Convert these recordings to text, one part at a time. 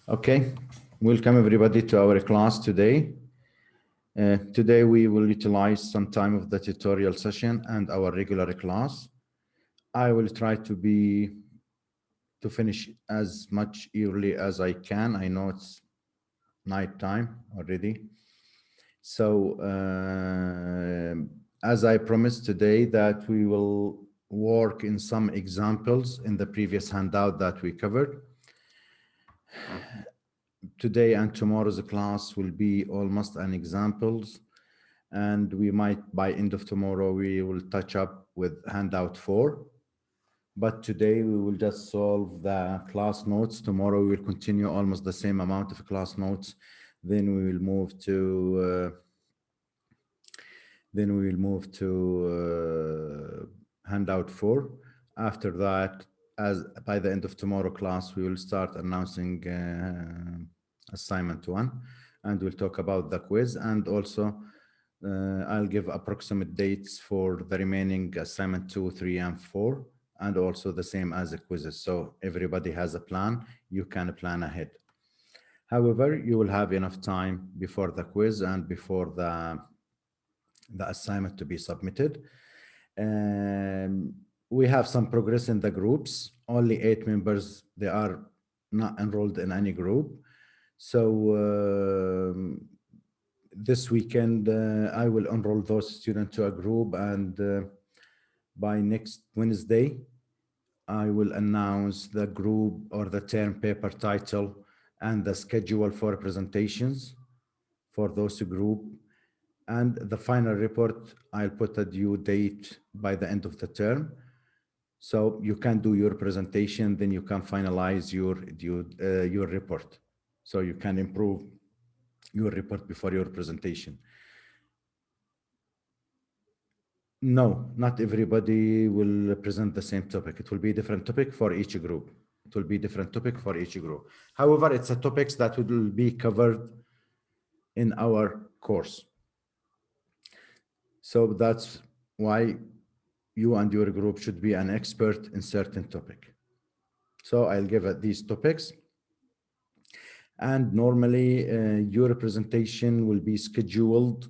Okay, welcome everybody to our class today. Today we will utilize some time of the tutorial session and our regular class. I will try to finish as much early as I can. I know it's night time already. So as I promised today that we will work in some examples in the previous handout that we covered. Today and tomorrow's class will be almost an examples, and we might by end of tomorrow we will touch up with handout 4, but today we will just solve the class notes. Tomorrow we will continue almost the same amount of class notes, then we will move to handout 4. After that, as by the end of tomorrow class, we will start announcing assignment 1, and we'll talk about the quiz, and also I'll give approximate dates for the remaining assignment 2, 3, and 4, and also the same as the quizzes. So everybody has a plan. You can plan ahead. However, you will have enough time before the quiz and before the assignment to be submitted. We have some progress in the groups. Only 8 members, they are not enrolled in any group. So this weekend, I will enroll those students to a group, and by next Wednesday, I will announce the group or the term paper title and the schedule for presentations for those group. And the final report, I'll put a due date by the end of the term. So you can do your presentation, then you can finalize your report. So you can improve your report before your presentation. No, not everybody will present the same topic. It will be a different topic for each group. It will be different topic for each group. However, it's a topics that will be covered in our course. So that's why you and your group should be an expert in certain topic. So I'll give these topics. And normally your presentation will be scheduled,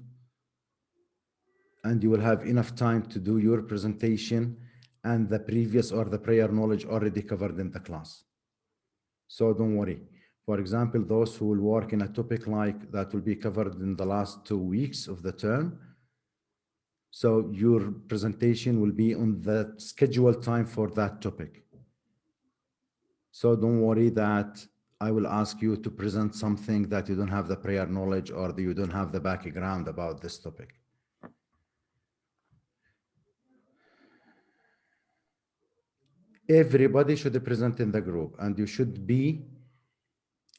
and you will have enough time to do your presentation and the previous or the prior knowledge already covered in the class. So don't worry. For example, those who will work in a topic like that will be covered in the last 2 weeks of the term. So your presentation will be on the scheduled time for that topic. So don't worry that I will ask you to present something that you don't have the prior knowledge or you don't have the background about this topic. Everybody should present in the group, and you should be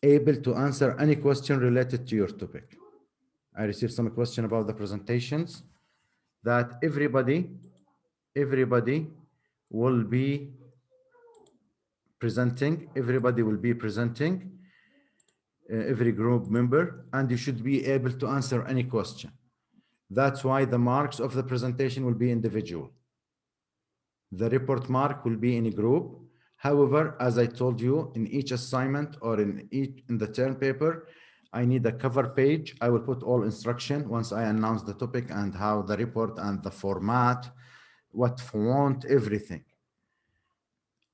able to answer any question related to your topic. I received some question about the presentations that everybody will be presenting. Everybody will be presenting, every group member, and you should be able to answer any question. That's why the marks of the presentation will be individual. The report mark will be in a group. However, as I told you, in each assignment or in the term paper, I need a cover page. I will put all instruction once I announce the topic and how the report and the format, what font, everything.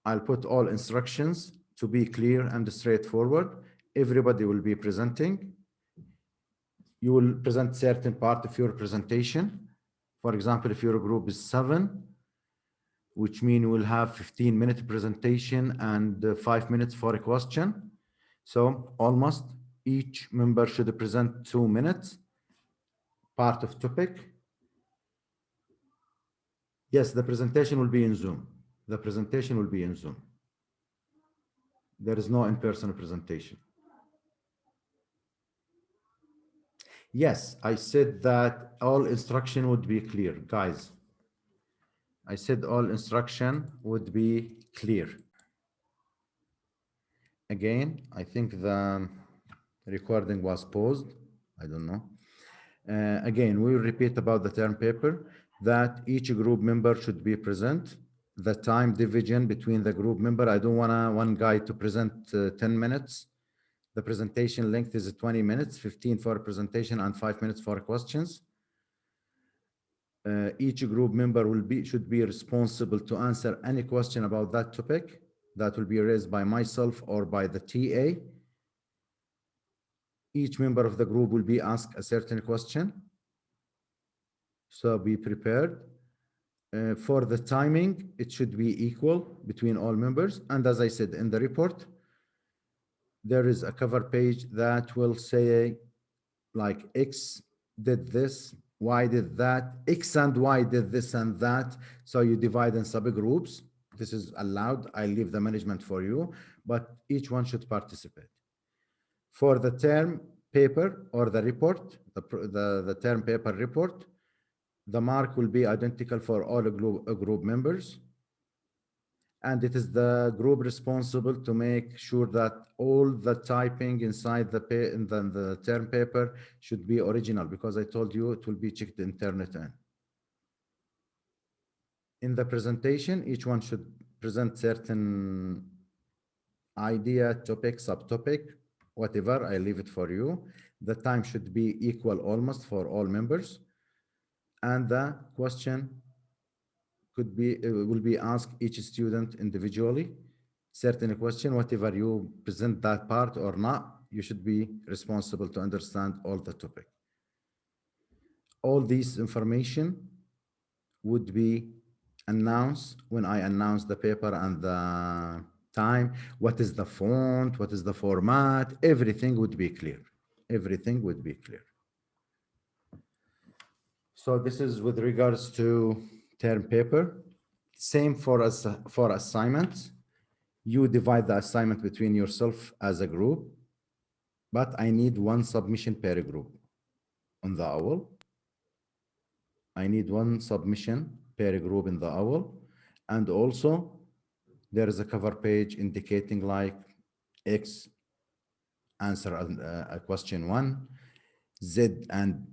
I'll put all instructions to be clear and straightforward. Everybody will be presenting. You will present certain part of your presentation. For example, if your group is 7, which means we'll have 15-minute presentation and 5 minutes for a question. So almost each member should present 2 minutes, part of topic. Yes, the presentation will be in Zoom. The presentation will be in Zoom. There is no in-person presentation. Yes, I said that all instruction would be clear, guys. I said all instruction would be clear. Again, I think the recording was paused. I don't know. Again, we will repeat about the term paper that each group member should be present. The time division between the group member, I don't want one guy to present 10 minutes The presentation length is 20 minutes, 15 for presentation and 5 minutes for questions. Each group member should be responsible to answer any question about that topic that will be raised by myself or by the TA. Each member of the group will be asked a certain question. So be prepared. For the timing, it should be equal between all members. And as I said in the report, there is a cover page that will say like X did this, Y did that, X and Y did this and that. So you divide in subgroups. This is allowed. I leave the management for you, but each one should participate. For the term paper or the report, the term paper report, the mark will be identical for all group members. And it is the group responsible to make sure that all the typing inside the term paper should be original, because I told you it will be checked internet in. In the presentation, each one should present certain idea, topic, subtopic, whatever. I leave it for you. The time should be equal almost for all members. And the question will be asked each student individually. Certain question, whatever you present that part or not, you should be responsible to understand all the topic. All this information would be announced when I announce the paper and the time. What is the font? What is the format? Everything would be clear. Everything would be clear. So this is with regards to term paper. Same for assignments. You divide the assignment between yourself as a group, but I need one submission per group on the OWL. I need one submission per group in the OWL. And also there is a cover page indicating like X answer a question 1, Z and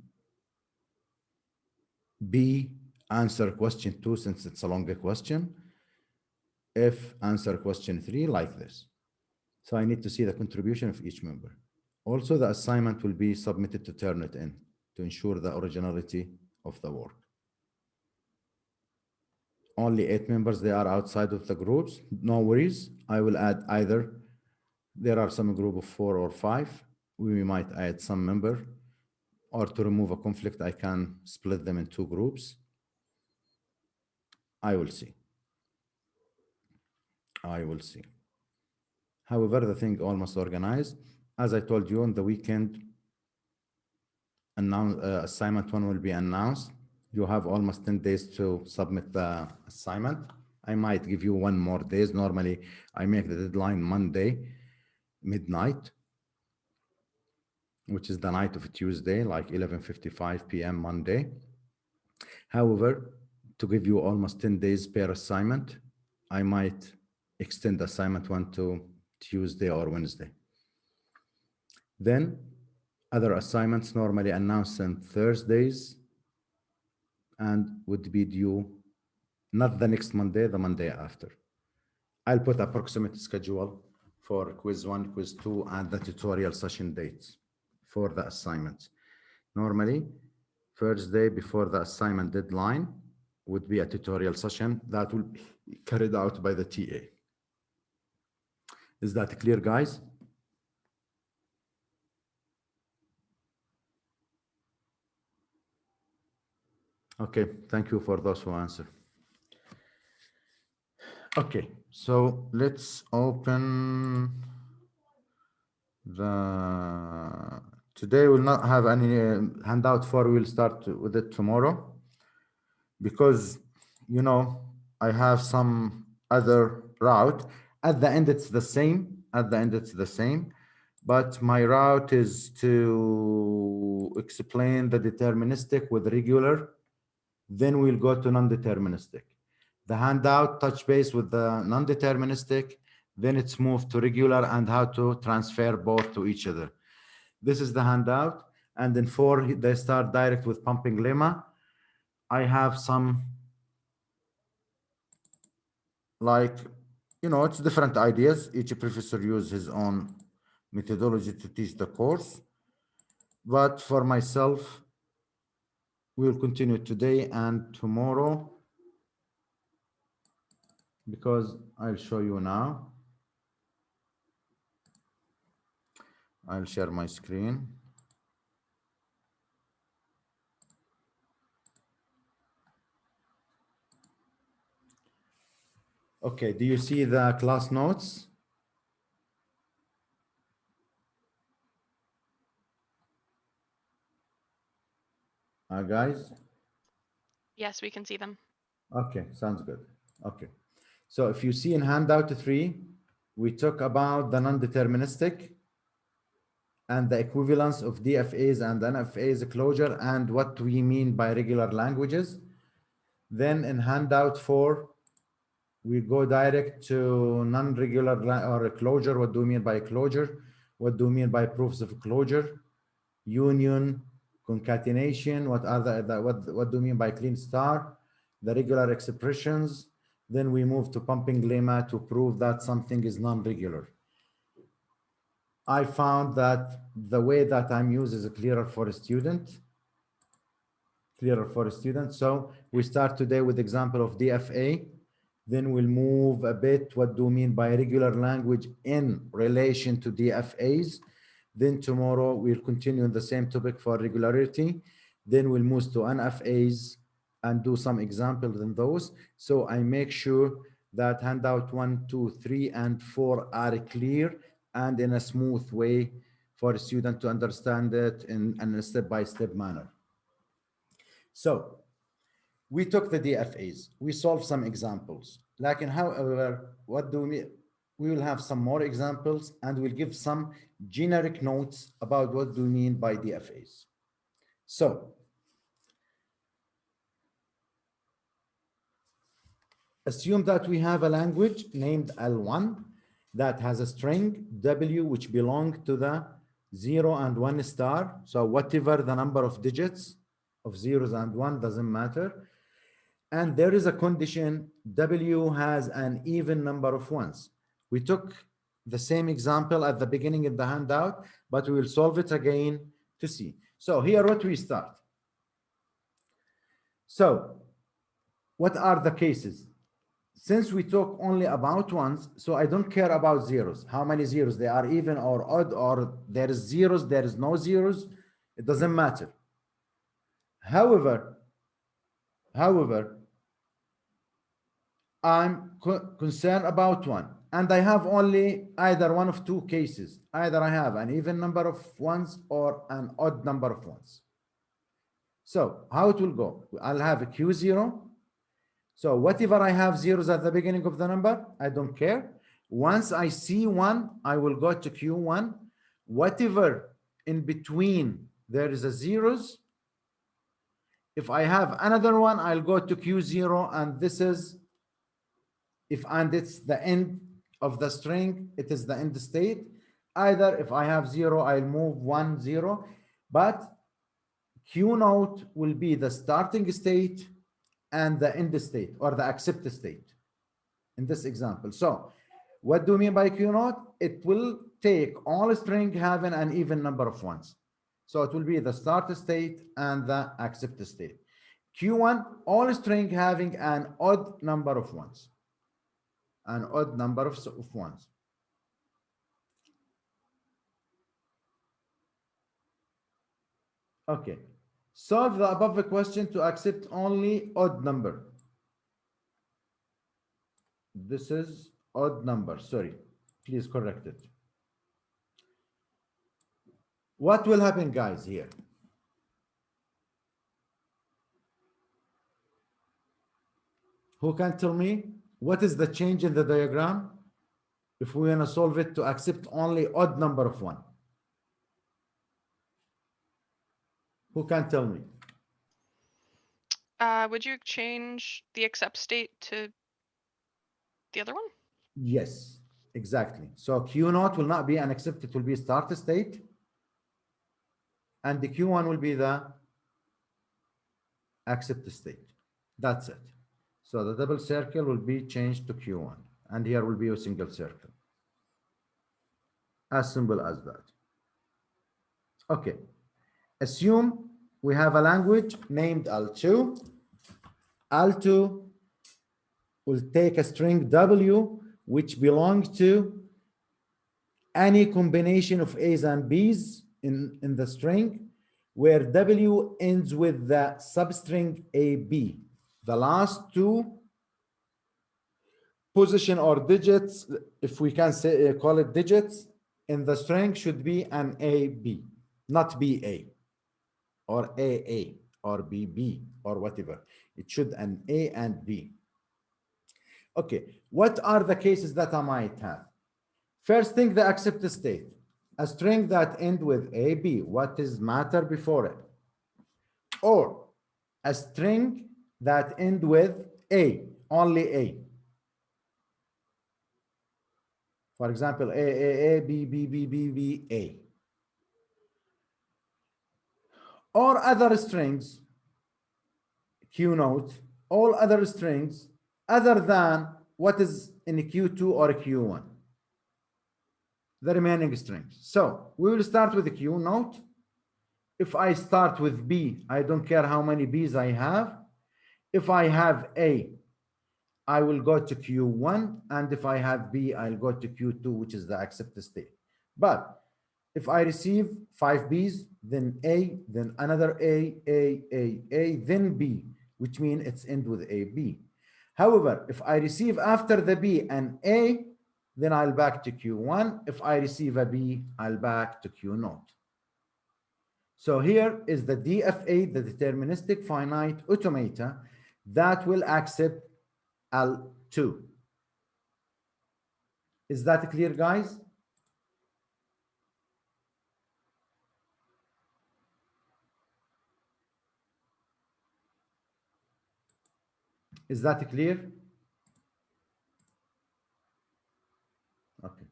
B answer question 2 since it's a longer question, F answer question 3, like this. So I need to see the contribution of each member. Also, the assignment will be submitted to Turnitin to ensure the originality of the work. Only 8 members, they are outside of the groups. No worries. I will add either. There are some group of 4 or 5. We might add some member, or to remove a conflict, I can split them in 2 groups. I will see. I will see. However, the thing almost organized. As I told you, on the weekend, assignment 1 will be announced. You have almost 10 days to submit the assignment. I might give you 1 more days. Normally, I make the deadline Monday, midnight, which is the night of Tuesday, like 11:55 p.m. Monday. However, to give you almost 10 days per assignment, I might extend assignment 1 to Tuesday or Wednesday. Then other assignments normally announced on Thursdays and would be due not the next Monday, the Monday after. I'll put approximate schedule for quiz 1, quiz 2, and the tutorial session dates for the assignments. Normally, first day before the assignment deadline would be a tutorial session that will be carried out by the TA. Is that clear, guys? Okay, thank you for those who answer. Okay, so let's open today we'll not have any handout for, we'll start with it tomorrow, because you know I have some other route. At the end it's the same, but my route is to explain the deterministic with regular, then we'll go to non-deterministic. The handout touch base with the non-deterministic, then it's moved to regular and how to transfer both to each other. This is the handout. And then 4, they start direct with pumping lemma. I have some, like, you know, it's different ideas. Each professor uses his own methodology to teach the course. But for myself, we'll continue today and tomorrow, because I'll show you now. I'll share my screen. Okay, do you see the class notes? Guys? Yes, we can see them. Okay, sounds good. Okay. So if you see in handout 3, we talk about the non-deterministic and the equivalence of DFAs and NFAs closure and what we mean by regular languages. Then in handout 4, we go direct to non-regular or closure. What do we mean by closure? What do we mean by proofs of closure? Union, concatenation, what do we mean by clean star? The regular expressions. Then we move to pumping lemma to prove that something is non-regular. I found that the way that I'm used is clearer for a student. So we start today with example of DFA. Then we'll move a bit. What do we mean by regular language in relation to DFAs? Then tomorrow we'll continue on the same topic for regularity. Then we'll move to NFAs and do some examples in those. So I make sure that handout 1, 2, 3, and 4 are clear and in a smooth way for a student to understand it in a step-by-step manner. So we took the DFAs, we solved some examples. However, what do we will have some more examples and we'll give some generic notes about what do we mean by DFAs. So assume that we have a language named L1 that has a string W which belongs to the 0 and 1 star. So whatever the number of digits of zeros and 1 doesn't matter. And there is a condition, W has an even number of ones. We took the same example at the beginning of the handout, but we will solve it again to see. So here what we start. So what are the cases? Since we talk only about ones, so I don't care about zeros. How many zeros? They are even or odd, or there is zeros, there is no zeros. It doesn't matter. However, I'm concerned about one, and I have only either one of two cases. Either I have an even number of ones or an odd number of ones. So how it will go? I'll have a Q0. So whatever I have zeros at the beginning of the number, I don't care. Once I see one, I will go to Q1. Whatever in between there is a zeros. If I have another one, I'll go to Q0, and this is and it's the end of the string, it is the end state. Either if I have 0, I'll move 1, 0, but Q note will be the starting state and the end state or the accept state in this example. So what do we mean by Q note? It will take all string having an even number of ones. So it will be the start state and the accept state. Q1, all string having an odd number of ones. An odd number of ones. Okay. Solve the above question to accept only odd number. This is odd number. Sorry. Please correct it. What will happen, guys, here? Who can tell me what is the change in the diagram if we want to solve it to accept only odd number of one? Who can tell me? Would you change the accept state to the other one? Yes, exactly. So Q naught will not be an accept, it will be start state. And the Q1 will be the accept state. That's it. So the double circle will be changed to Q1. And here will be a single circle. As simple as that. Okay. Assume we have a language named L2. L2 will take a string W which belongs to any combination of A's and B's in the string, where W ends with the substring AB. The last two position or digits, if we can say call it digits, in the string should be an AB, not BA or AA or BB or whatever. It should an A and B. Okay, what are the cases that I might have? First thing, the accept state. A string that end with AB, what is matter before it? Or a string that end with A, only A. For example, A, B, B, B, B, B, A. Or other strings, Q note, all other strings other than what is in Q2 or Q1. The remaining strings. So we will start with the Q note. If I start with B, I don't care how many B's I have. If I have A, I will go to Q1. And if I have B, I'll go to Q2, which is the accept state. But if I receive 5 B's, then A, then another A, then B, which means it's end with AB. However, if I receive after the B an A, then I'll back to Q1. If I receive a B, I'll back to Q naught. So here is the DFA, the deterministic finite automata, that will accept L2. Is that clear, guys? Is that clear? Okay.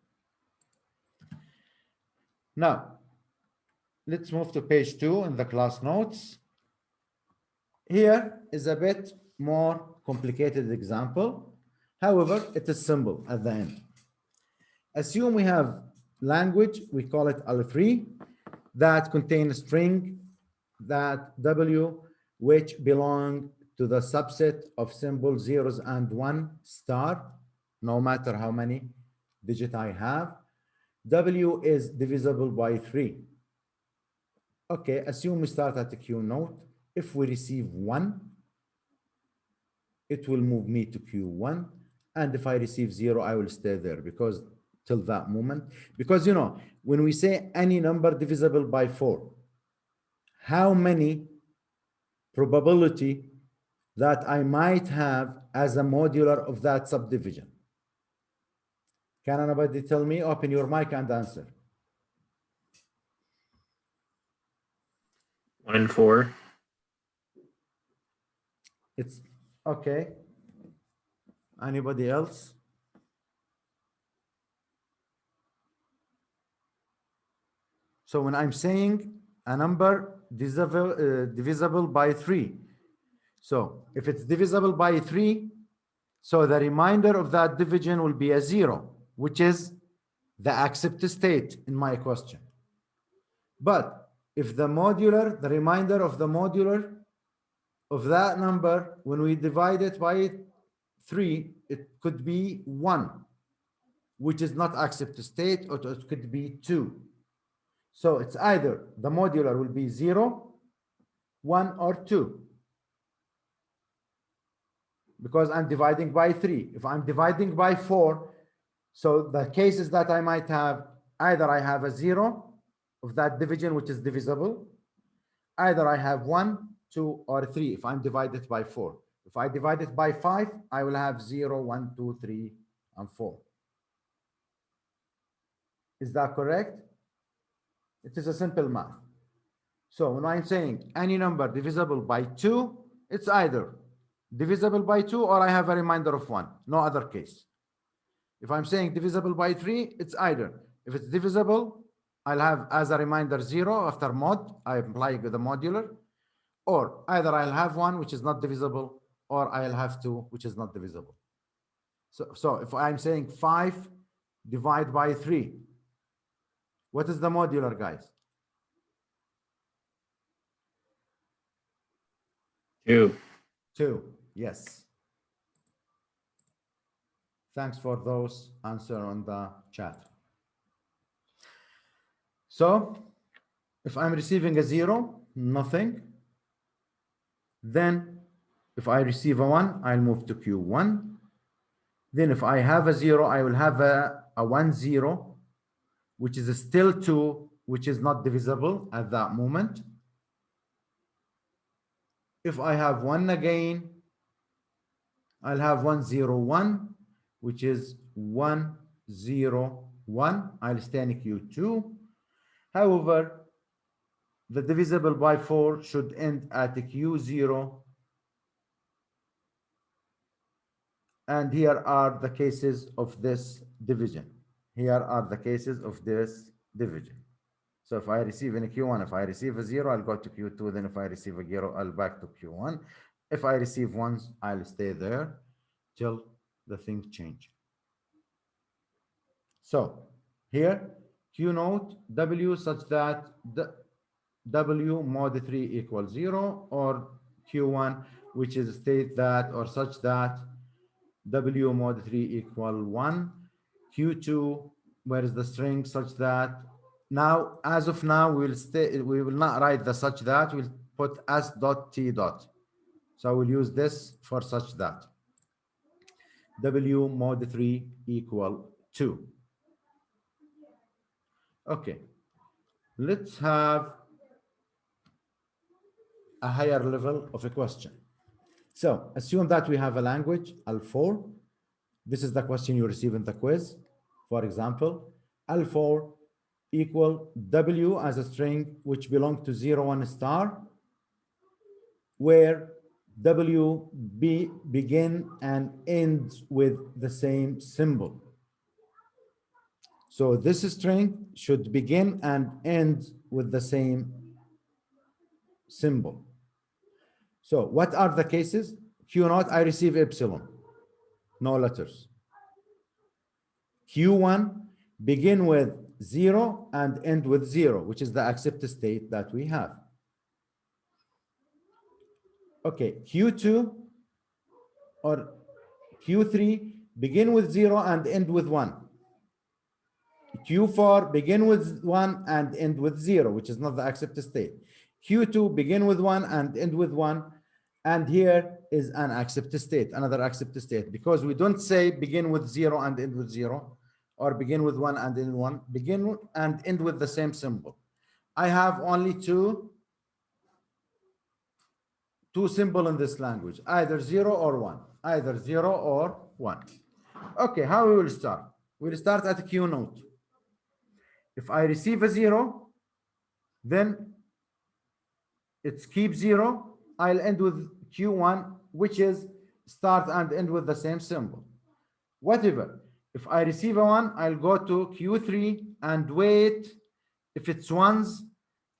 Now, let's move to page 2 in the class notes. Here is a bit more complicated example. However, it is simple at the end. Assume we have language, we call it L3, that contains a string that W, which belong to the subset of symbols 0s and 1 star, no matter how many digits I have. W is divisible by 3. Okay, assume we start at the Q note. If we receive 1, it will move me to Q1. And if I receive 0, I will stay there because till that moment. Because, you know, when we say any number divisible by 4, how many probability that I might have as a modular of that subdivision? Can anybody tell me? Open your mic and answer. 1 in 4. It's okay. Anybody else? So when I'm saying a number divisible by 3, so if it's divisible by 3, so the remainder of that division will be a 0, which is the accept state in my question. But if the modular, the remainder of the modular of that number, when we divide it by 3, it could be 1, which is not accept state, or it could be 2. So it's either the modular will be 0, 1, or 2. Because I'm dividing by 3. If I'm dividing by 4, so the cases that I might have, either I have a 0 of that division, which is divisible, either I have 1, 2, or 3 if I'm divided by 4. If I divide it by 5, I will have 0, 1, 2, 3, and 4. Is that correct? It is a simple math. So when I'm saying any number divisible by 2, it's either divisible by 2 or I have a remainder of 1. No other case. If I'm saying divisible by 3, it's either, if it's divisible, I'll have as a remainder 0 after mod, I apply the modular, or either I'll have 1, which is not divisible, or I'll have 2, which is not divisible. So if I'm saying 5 divide by 3, What is the modular, guys? 2. 2. Yes. Thanks for those answer on the chat. So if I'm receiving a 0, nothing. Then if I receive a 1, I'll move to Q1. Then if I have a 0, I will have a 1, 0, which is still 2, which is not divisible at that moment. If I have 1 again, I'll have 1, 0, 1, which is 1, 0, 1. I'll stay in Q2. However, the divisible by 4 should end at Q0. And here are the cases of this division. Here are the cases of this division. So if I receive in Q1, if I receive a 0, I'll go to Q2. Then if I receive a 0, I'll back to Q1. If I receive 1s, I'll stay there till the thing change. So here, Q note W such that the W mod 3 equals 0, or Q1, which is state that or such that W mod 3 equal 1. Q2, where is the string such that now, as of now, we will not write the such that, we'll put s dot t dot. So we'll use this for such that. W mod 3 equal 2. Okay, let's have a higher level of a question. So assume that we have a language, L4. This is the question you receive in the quiz. For example, L4 equal W as a string which belongs to 0, 1 star, where W begin and end with the same symbol. So this string should begin and end with the same symbol. So what are the cases? Q0, I receive epsilon, no letters. Q1, begin with 0 and end with 0, which is the accept state that we have. Okay, Q2 or Q3, begin with 0 and end with 1. Q4, begin with 1 and end with 0, which is not the accept state. Q2, begin with 1 and end with 1. And here is an accept state, another accept state, because we don't say begin with 0 and end with 0, or begin with 1 and end 1, begin and end with the same symbol. I have only two symbols in this language, either 0 or 1, either 0 or 1. Okay, how we will start? We'll start at Q note. If I receive a 0, then it's keep 0. I'll end with Q1, which is start and end with the same symbol. Whatever. If I receive a 1, I'll go to Q3 and wait. If it's 1s,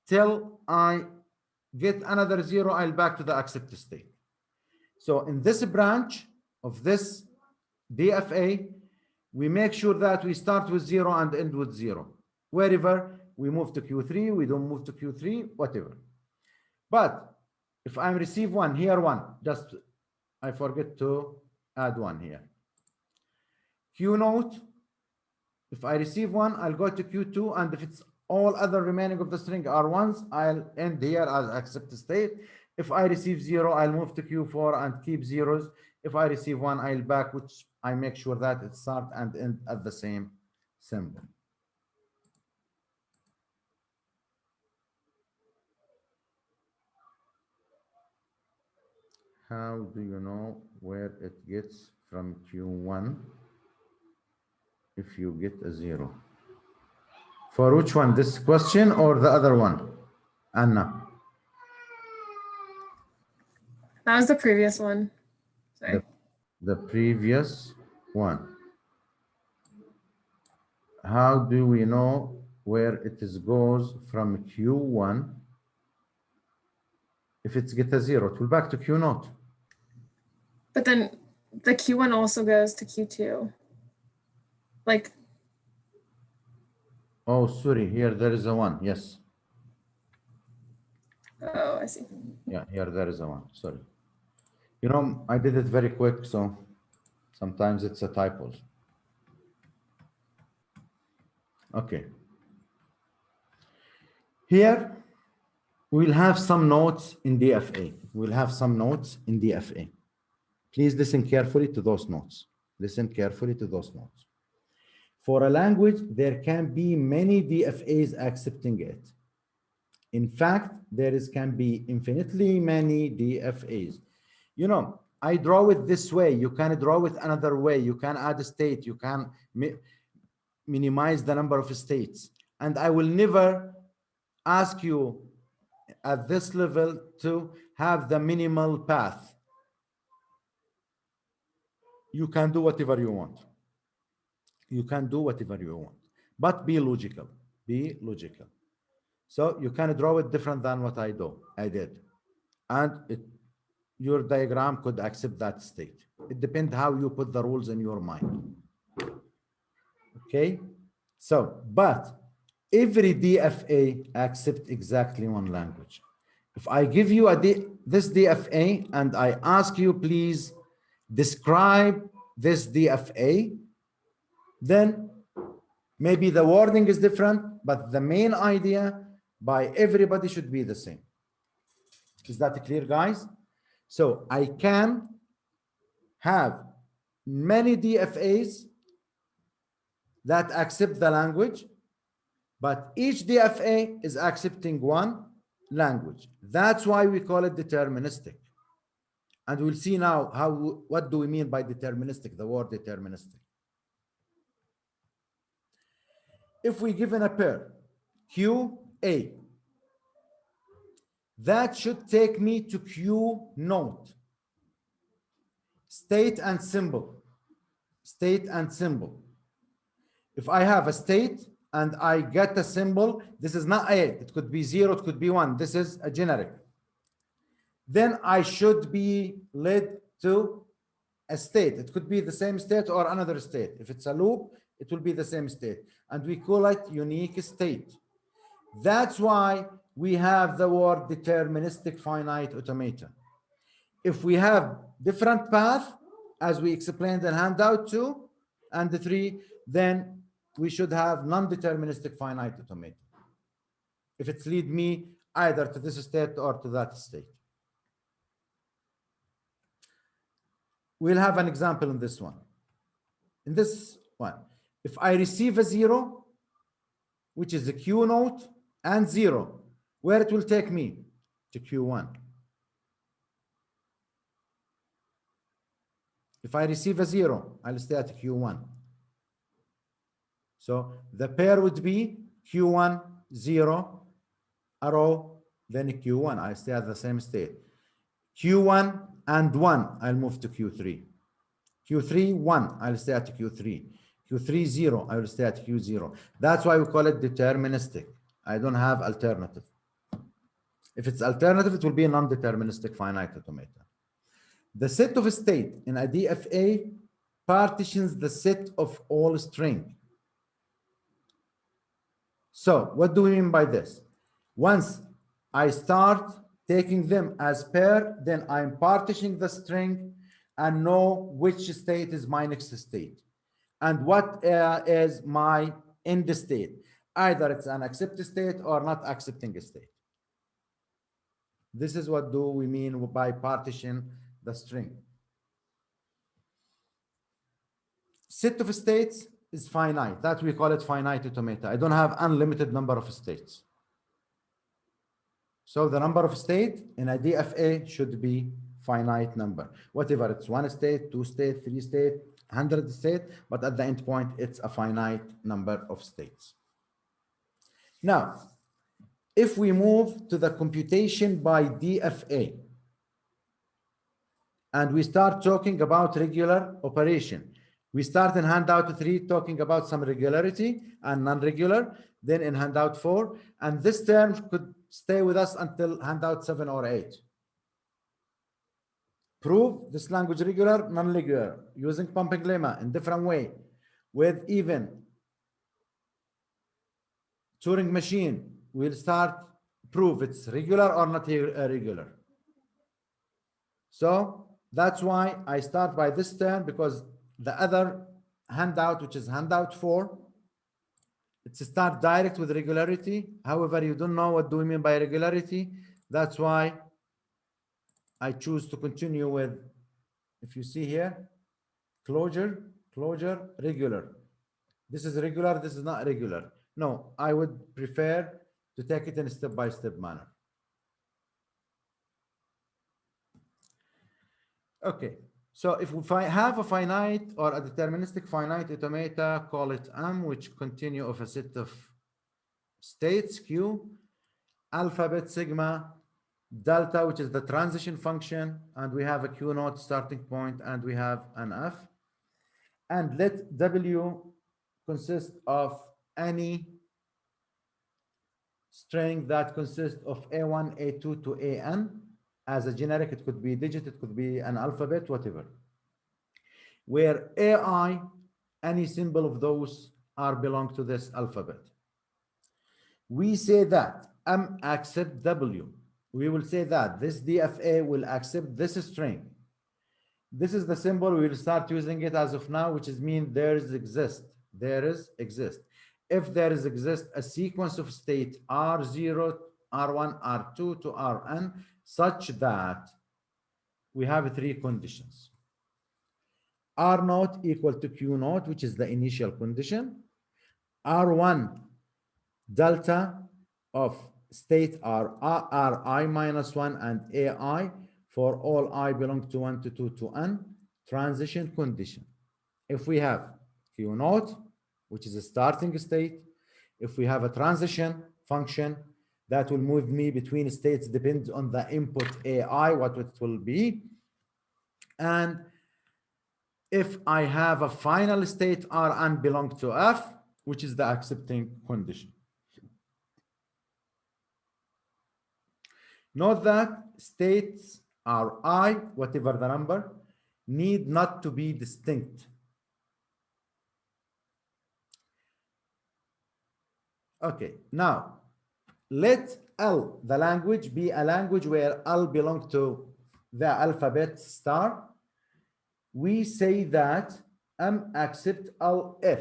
till I get another 0, I'll back to the accept state. So in this branch of this DFA, we make sure that we start with 0 and end with 0. Wherever we move to Q3, we don't move to Q3, whatever. But if I receive 1, here 1, just I forget to add 1 here. Q note, if I receive 1, I'll go to Q2, and if it's all other remaining of the string are 1s, I'll end here as accept state. If I receive 0, I'll move to Q4 and keep 0s. If I receive 1, I'll back, which I make sure that it start and end at the same symbol. How do you know where it gets from Q1 if you get a 0? For which one, this question or the other one, Anna? That was the previous one. Sorry. The previous one. How do we know where it goes from Q1 if it's get a 0? It will back to Q note. But then the Q1 also goes to Q2. Like, Oh, sorry, here there is a one. Yes. Oh, I see. Yeah, here there is a one. Sorry. You know, I did it very quick, so sometimes it's a typo. Okay. Here we'll have some notes in DFA. We'll have some notes in DFA. Please listen carefully to those notes. Listen carefully to those notes. For a language, there can be many DFAs accepting it. In fact, can be infinitely many DFAs. You know, I draw it this way. You can draw it another way. You can add a state. You can minimize the number of states. And I will never ask you at this level to have the minimal path. You can do whatever you want. You can do whatever you want, but be logical. Be logical. So you can draw it different than what I did. And your diagram could accept that state. It depends how you put the rules in your mind. Okay? So, but every DFA accepts exactly one language. If I give you this DFA and I ask you, please describe this DFA, then maybe the wording is different, but the main idea by everybody should be the same. Is that clear, guys? So I can have many DFAs that accept the language, but each DFA is accepting one language. That's why we call it deterministic. And we'll see now what do we mean by deterministic, the word deterministic. If we given a pair QA, that should take me to Q note, state and symbol, state and symbol. If I have a state and I get a symbol, this is not A, it could be 0, it could be 1, this is a generic. Then I should be led to a state. It could be the same state or another state. If it's a loop, it will be the same state. And we call it unique state. That's why we have the word deterministic finite automata. If we have different path, as we explained in handout 2 and 3, then we should have non-deterministic finite automata. If it's lead me either to this state or to that state. We'll have an example in this one. In this one, if I receive a 0, which is a Q note, and 0, where it will take me? To Q1. If I receive a 0, I'll stay at Q1. So the pair would be Q1, 0, arrow, then Q1. I stay at the same state. Q1 and 1, I'll move to Q3. Q3, 1, I'll stay at Q3. Q3, 0, I will stay at Q0. That's why we call it deterministic. I don't have alternative. If it's alternative, it will be a non-deterministic finite automata. The set of state in a DFA partitions the set of all string. So what do we mean by this? Once I start taking them as pair, then I'm partitioning the string and know which state is my next state and what is my end state. Either it's an accept state or not accepting state. This is what do we mean by partition the string. Set of states is finite. That we call it finite automata. I don't have unlimited number of states. So the number of state in a DFA should be finite number. Whatever, it's 1 state, 2 state, 3 state, 100 state, but at the end point, it's a finite number of states. Now, if we move to the computation by DFA, and we start talking about regular operation, we start in handout 3 talking about some regularity and non-regular, then in handout 4, and this term could stay with us until handout 7 or 8. Prove this language regular, non-regular, using pumping lemma in different way, with even Turing machine will start prove it's regular or not irregular. So that's why I start by this term, because the other handout, which is handout 4, it's start direct with regularity. However, you don't know what do we mean by regularity. That's why I choose to continue with, if you see here, closure, regular. This is regular, this is not regular. No, I would prefer to take it in a step-by-step manner. Okay, so if we have a finite or a deterministic finite automata, call it M, which continue of a set of states Q, alphabet sigma, delta, which is the transition function, and we have a Q naught starting point, and we have an F. And let W consist of any string that consists of A1, A2 to AN. As a generic, it could be digit, it could be an alphabet, whatever. Where AI, any symbol of those are belong to this alphabet. We say that M accept W. We will say that this DFA will accept this string. This is the symbol. We will start using it as of now, which is mean there is exist. If there is exist a sequence of state R0, R1, R2 to Rn, such that we have 3 conditions. R naught equal to Q naught, which is the initial condition. R1 delta of state Ri minus 1 and AI for all I belong to 1 to 2 to N, transition condition. If we have Q naught, which is a starting state, if we have a transition function that will move me between states, depends on the input AI, what it will be. And if I have a final state Rn belong to F, which is the accepting condition. Note that states Ri, whatever the number, need not to be distinct. Okay, now let L, the language, be a language where L belongs to the alphabet star. We say that M accept L if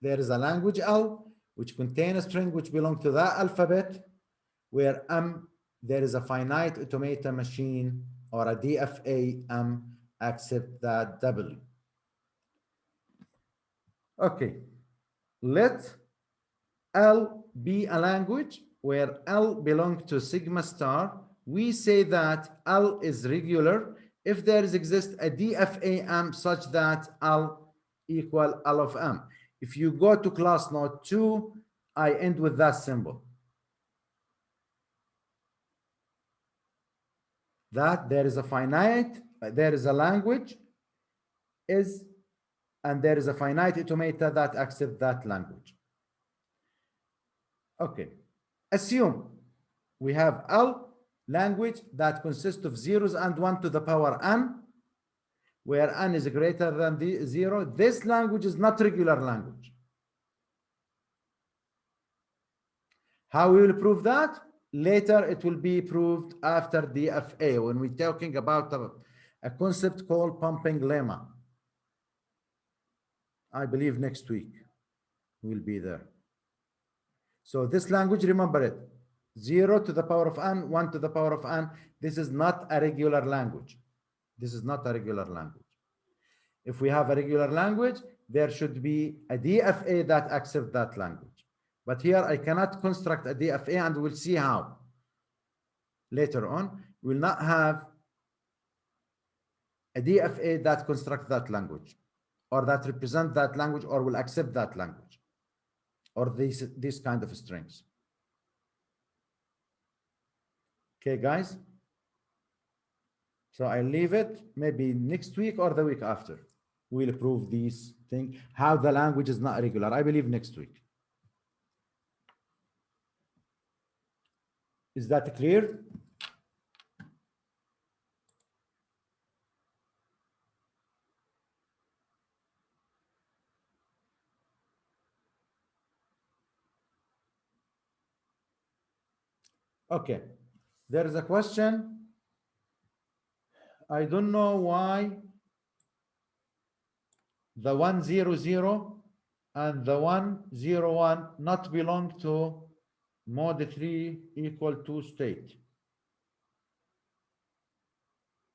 there is a language L which contains a string which belongs to that alphabet, where M there is a finite automata machine or a DFA M accept that W. Okay, let L be a language where L belongs to sigma star. We say that L is regular if there exists a DFA M such that L equal L of M. If you go to class note 2, I end with that symbol. That there is a finite, there is a language is, and there is a finite automata that accept that language. Okay, assume we have L language that consists of zeros and 1 to the power N, where N is greater than the 0. This language is not regular language. How we will prove that? Later, it will be proved after DFA when we're talking about a concept called pumping lemma. I believe next week we'll be there. So this language, remember it, 0 to the power of N, 1 to the power of N. This is not a regular language. This is not a regular language. If we have a regular language, there should be a DFA that accepts that language. But here I cannot construct a DFA, and we'll see how. Later on, we'll not have a DFA that constructs that language, or that represent that language, or will accept that language, or these kind of strings. Okay, guys? So I leave it maybe next week or the week after. We'll prove these things, how the language is not regular. I believe next week. Is that clear? Okay, there is a question. I don't know why the 100 and the 101 not belong to mod 3 equal to state.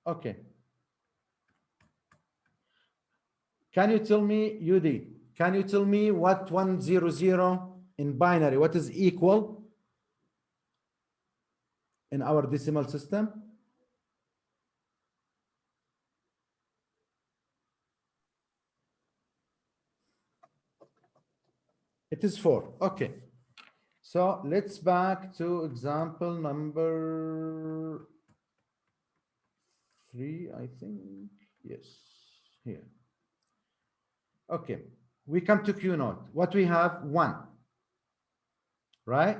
Okay. Can you tell me, Yudi, can you tell me what 100 in binary, what is equal in our decimal system? It is 4. Okay. So let's back to example number 3, I think. Yes, here. Okay, we come to Q node. What we have? 1, right?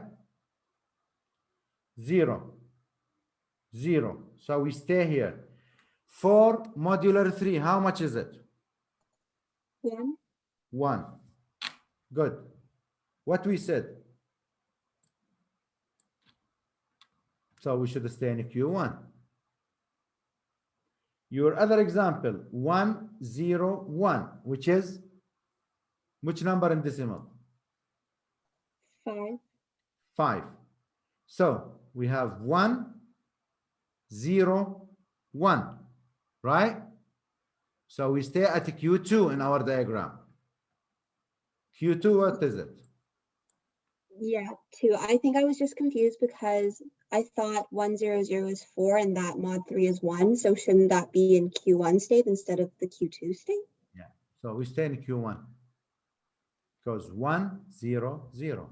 0, 0. So we stay here. 4 modular 3, how much is it? 1. 1. Good. What we said? So we should stay in Q1. Your other example, 101, which is which number in decimal? 5. 5. So we have 1, 0, 1, right? So we stay at Q2 in our diagram. Q2, what is it? Yeah, 2. I think I was just confused because I thought 100 is 4 and that mod 3 is 1. So shouldn't that be in Q1 state instead of the Q2 state? Yeah. So we stay in Q1 because 1, 0, 0.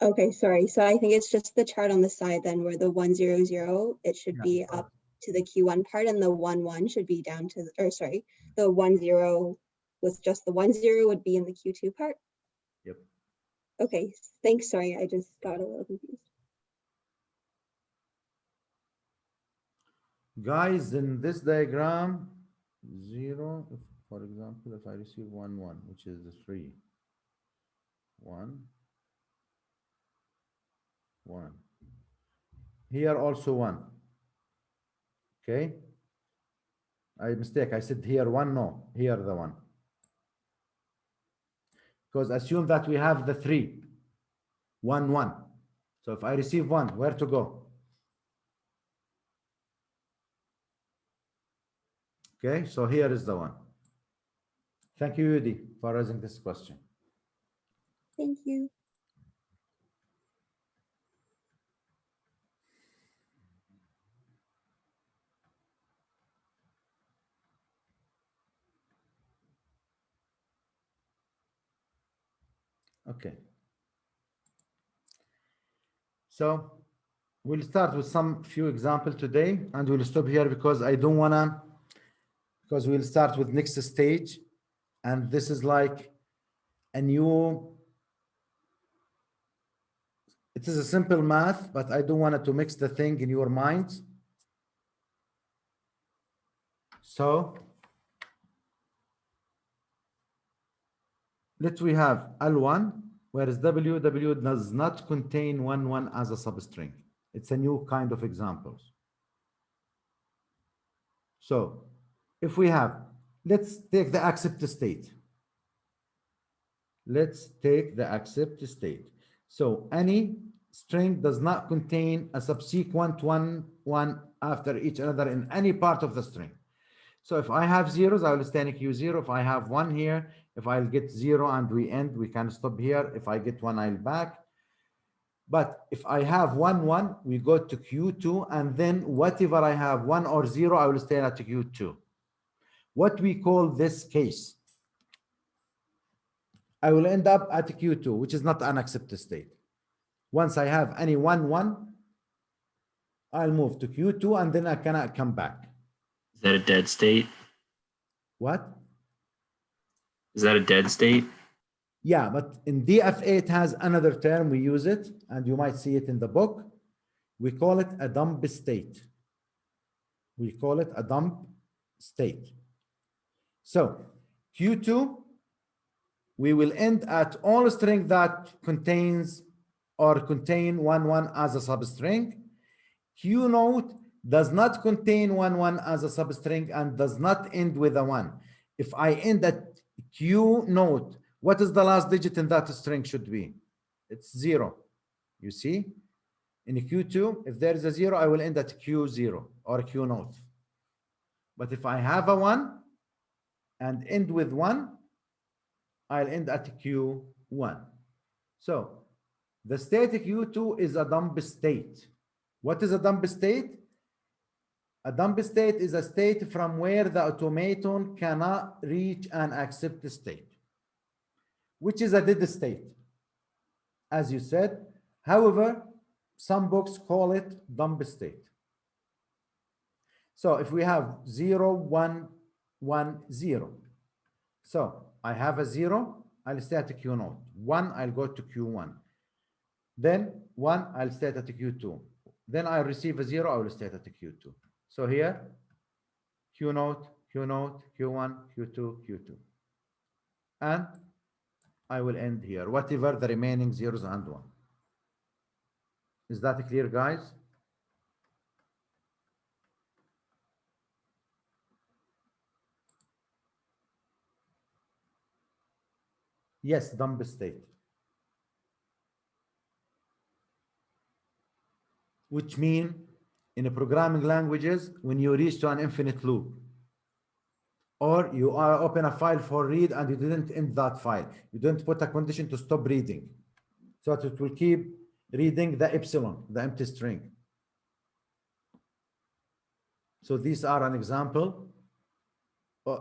Okay, sorry. So I think it's just the chart on the side then where the 100, it should Yeah. be up to the Q1 part and the 11 should be down to, or sorry, the 10 with just the 10 would be in the Q2 part. Yep. Okay, thanks. Sorry, I just got a little confused. Guys, in this diagram, 0, if, for example, if I receive 1, 1, which is the 3, 1, 1. Here also 1. Okay. I mistake. I said here 1. No, here the 1. Because assume that we have the 3, 1, 1. So if I receive 1, where to go? Okay, so here is the 1. Thank you, Yudi, for raising this question. Thank you. Okay. So we'll start with some few examples today, and we'll stop here because I don't wanna, because we'll start with next stage, and this is like a new, it is a simple math, but I don't want it to mix the thing in your mind. So let we have L1, whereas W does not contain 1, 1 as a substring. It's a new kind of examples. So if we have, let's take the accept state. Let's take the accept state. So any string does not contain a subsequent 1, 1 after each other in any part of the string. So if I have zeros, I will stay in Q0. If I have 1 here, if I'll get 0 and we end, we can stop here. If I get 1, I'll back. But if I have 1, 1, we go to Q2, and then whatever I have 1 or 0, I will stay at Q2. What we call this case, I will end up at Q2, which is not an accept state. Once I have any 1, 1, I'll move to Q2, and then I cannot come back. Is that a dead state? What? Is that a dead state? Yeah, but in DFA, it has another term. We use it, and you might see it in the book. We call it a dump state. We call it a dump state. So Q2, we will end at all string that contains or contain 1 as a substring. Q note does not contain 1 as a substring and does not end with a 1. If I end at Q note, what is the last digit in that string should be? It's 0. You see? In Q2, if there is a 0, I will end at Q0 or Q note. But if I have a 1 and end with 1, I'll end at Q1. So the state Q2 is a dump state. What is a dump state? A dump state is a state from where the automaton cannot reach an accept state, which is a dead state, as you said. However, some books call it dump state. So if we have 0, 1, 1, 0. So I have a 0, I'll stay at Q note. 1, I'll go to Q1. Then 1, I'll stay at Q2. Then I receive a 0, I will stay at Q2. So here, Q note, Q1, Q2, Q2. And I will end here, whatever the remaining zeros and 1. Is that clear, guys? Yes, dump state. Which mean in a programming languages, when you reach to an infinite loop, or you are open a file for read and you didn't end that file, you didn't put a condition to stop reading, so that it will keep reading the epsilon, the empty string. So these are an example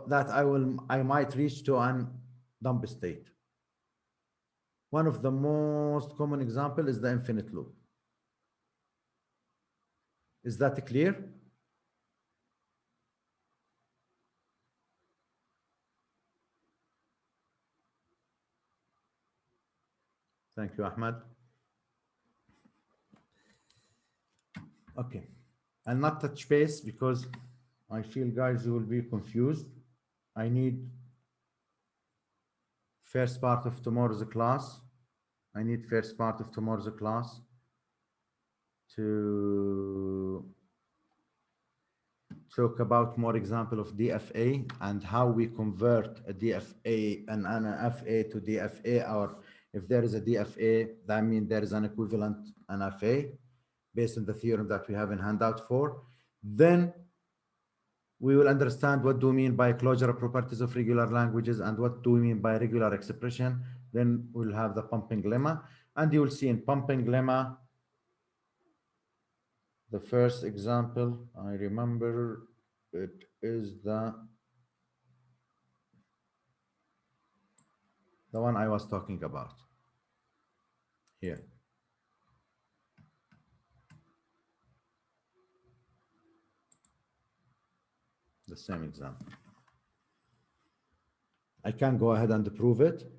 that I might reach to an dump state. One of the most common example is the infinite loop. Is that clear? Thank you, Ahmed. Okay, I'll not touch base because I feel, guys, you will be confused. I need first part of tomorrow's class. I need first part of tomorrow's class to talk about more example of DFA and how we convert a DFA and an FA to DFA, or if there is a DFA, that means there is an equivalent an FA based on the theorem that we have in handout 4. Then we will understand what do we mean by closure properties of regular languages and what do we mean by regular expression. Then we'll have the pumping lemma, and you will see in pumping lemma, the first example, I remember it is the one I was talking about here. The same example. I can go ahead and prove it,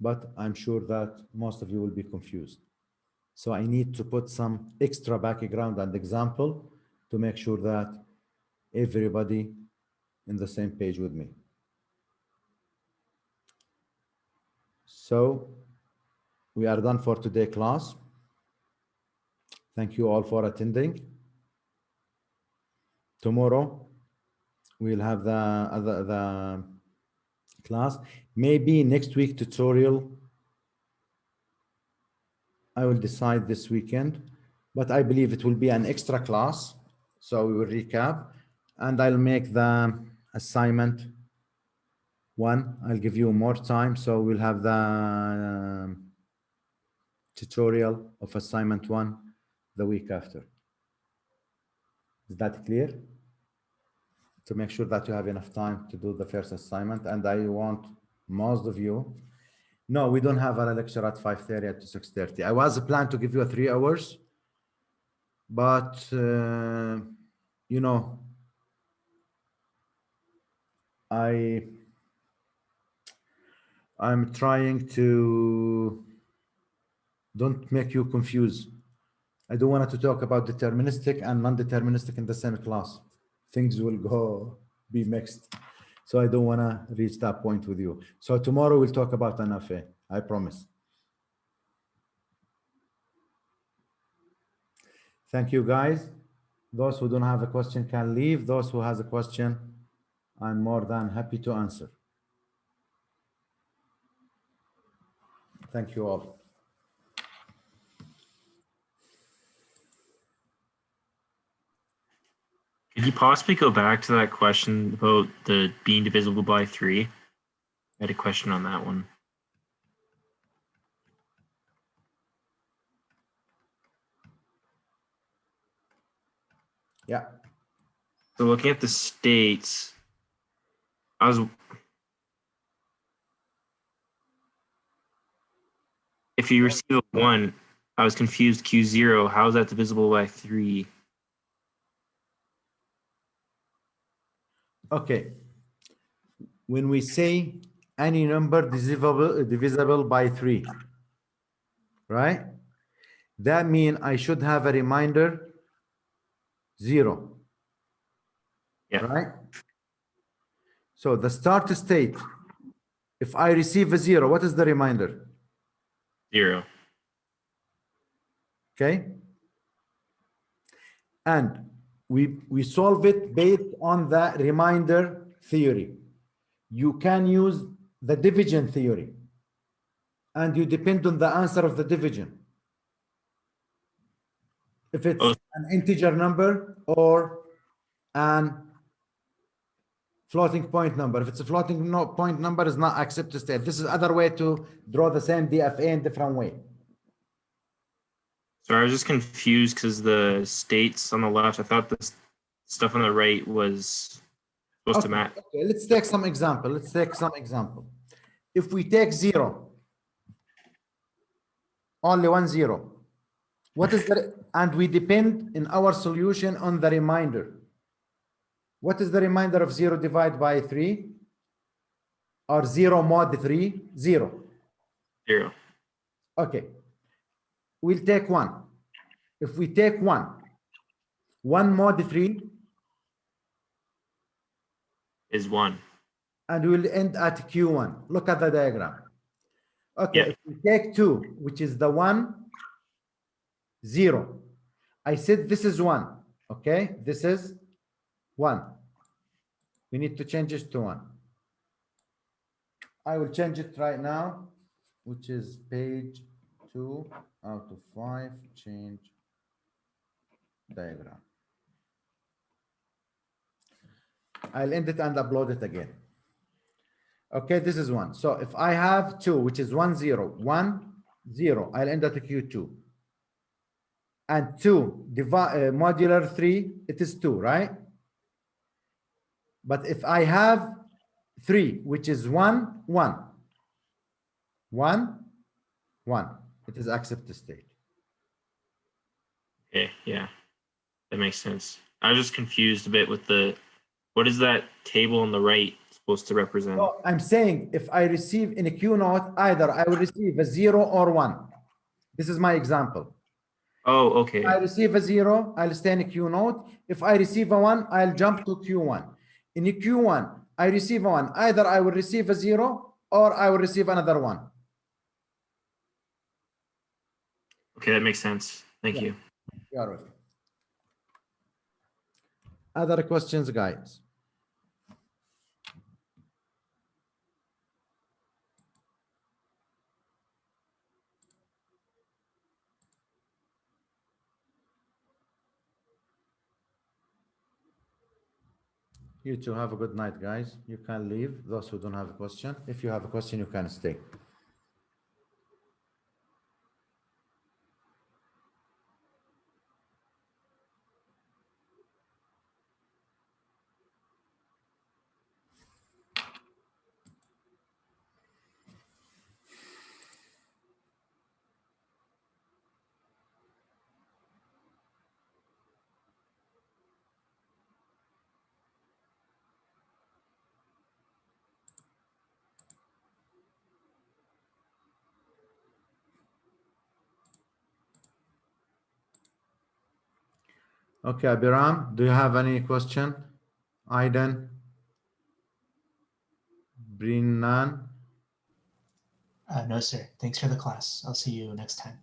but I'm sure that most of you will be confused. So I need to put some extra background and example to make sure that everybody in the same page with me. So we are done for today, class. Thank you all for attending. Tomorrow we'll have the class. Maybe next week tutorial, I will decide this weekend, but I believe it will be an extra class. So we will recap, and I'll make the assignment 1. I'll give you more time. So we'll have the tutorial of assignment 1 the week after. Is that clear? To make sure that you have enough time to do the first assignment. And I want most of you. No, we don't have a lecture at 5:30 to 6:30. I was planned to give you 3 hours, but you know, I'm trying to don't make you confused. I don't want to talk about deterministic and non-deterministic in the same class. Things will be mixed. So I don't want to reach that point with you. So tomorrow we'll talk about an FA, I promise. Thank you, guys. Those who don't have a question can leave. Those who has a question, I'm more than happy to answer. Thank you all. Could you possibly go back to that question about the being divisible by 3? I had a question on that one. Yeah. So looking at the states, if you receive a 1, I was confused. Q0, how is that divisible by 3? Okay. When we say any number divisible by 3, right? That means I should have a reminder 0. Yeah. Right? So the start state, if I receive a 0, what is the reminder? 0. Okay. And we solve it based on the reminder theory. You can use the division theory, and you depend on the answer of the division. If it's an integer number or an floating point number. If it's a floating point number, is not accepted state. This is other way to draw the same DFA in different way. So I was just confused because the states on the left, I thought the stuff on the right was supposed to match. Okay, let's take some example. If we take 0, only 1 0, what is the, and we depend in our solution on the reminder. What is the reminder of 0 divided by 3? Or 0 mod 3? 0. 0. Okay. We'll take 1. If we take 1 mod 3 is 1. And we'll end at Q1. Look at the diagram. Okay, Yeah. if we take 2, which is the 1, 0. I said this is 1. Okay, this is 1. We need to change it to 1. I will change it right now, which is page 2 out of 5. Change diagram. I'll end it and upload it again. Okay, this is 1. So if I have 2, which is 1 0, 1 0, I'll end at Q2. And 2 modular 3, it is 2, right? But if I have 3, which is 1 1, 1 1, it is accepted state. Okay, yeah, that makes sense. I was just confused a bit with the, what is that table on the right supposed to represent? So I'm saying if I receive in a Q note, either I will receive a 0 or 1. This is my example. Oh, okay. If I receive a 0, I'll stay in a Q note. If I receive a 1, I'll jump to Q1. In a Q1, I receive a 1. Either I will receive a 0 or I will receive another 1. Okay, that makes sense. Thank you. You're welcome. Other questions, guys? You two have a good night, guys. You can leave, those who don't have a question. If you have a question, you can stay. Okay, Abiram, do you have any question? Aiden? Brinan? No, sir. Thanks for the class. I'll see you next time.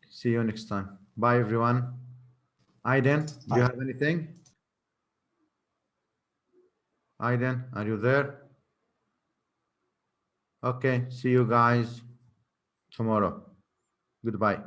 See you next time. Bye, everyone. Aiden, do you Bye. have anything? Aiden, are you there? Okay, see you guys tomorrow. Goodbye.